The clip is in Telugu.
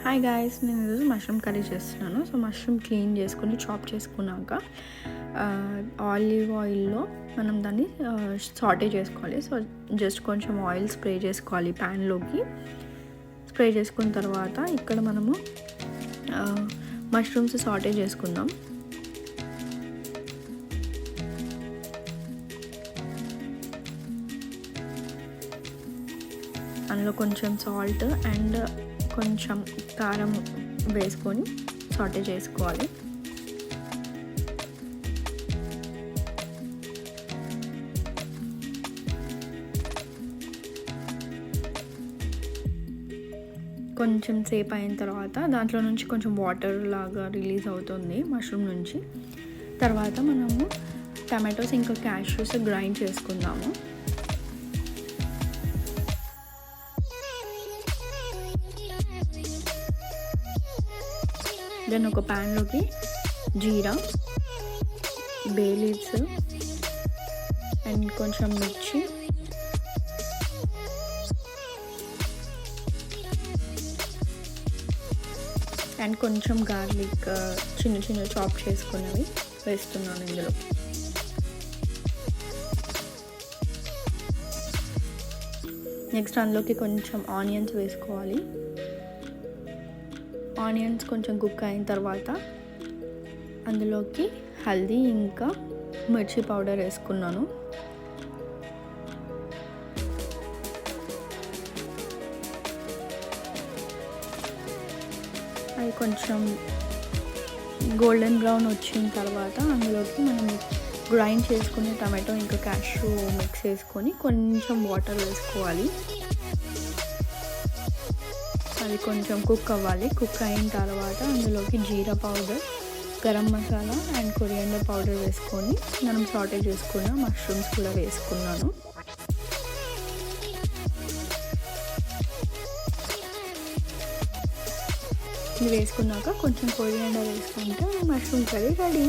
హాయ్ గాయ్స్, నేను ఈరోజు మష్రూమ్ కర్రీ చేస్తున్నాను. సో మష్రూమ్ క్లీన్ చేసుకొని చాప్ చేసుకున్నాక ఆలివ్ ఆయిల్లో మనం దాన్ని సాటే చేసుకోవాలి. సో జస్ట్ కొంచెం ఆయిల్ స్ప్రే చేసుకోవాలి ప్యాన్లోకి. స్ప్రే చేసుకున్న తర్వాత ఇక్కడ మనము మష్రూమ్స్ సాటే చేసుకుందాం. అందులో కొంచెం సాల్ట్ అండ్ కొంచెం కారం వేసుకొని సాటే చేసుకోవాలి. కొంచెం సేపు అయిన తర్వాత దాంట్లో నుంచి కొంచెం వాటర్ లాగా రిలీజ్ అవుతుంది మష్రూమ్ నుంచి. తర్వాత మనము టమాటోస్ ఇంకా క్యాష్యూస్ గ్రైండ్ చేసుకుందాము. దెన్ ఒక ప్యాన్లోకి జీరా, బే లీవ్స్ అండ్ కొంచెం మిర్చి అండ్ కొంచెం గార్లిక్ చిన్న చిన్న చాప్ చేసుకున్నవి వేస్తున్నాను ఇందులో. నెక్స్ట్ అందులోకి కొంచెం ఆనియన్స్ వేసుకోవాలి. ఆనియన్స్ కొంచెం కుక్ అయిన తర్వాత అందులోకి హల్దీ ఇంకా మిర్చి పౌడర్ వేసుకున్నాను. అది కొంచెం గోల్డెన్ బ్రౌన్ వచ్చిన తర్వాత అందులోకి మనం గ్రైండ్ చేసుకునే టమాటో ఇంకా క్యాష్యూ మిక్స్ చేసుకొని కొంచెం వాటర్ వేసుకోవాలి. అది కొంచెం కుక్ అవ్వాలి. కుక్ అయిన తర్వాత అందులోకి jeera powder, garam masala and coriander powder వేసుకొని మనం సాటే చేసుకున్న మష్రూమ్స్ కూడా వేసుకున్నాను. ఇది వేసుకున్నాక కొంచెం కొరియాండర్ వేసుకుంటే మష్రూమ్ కర్రీ రెడీ.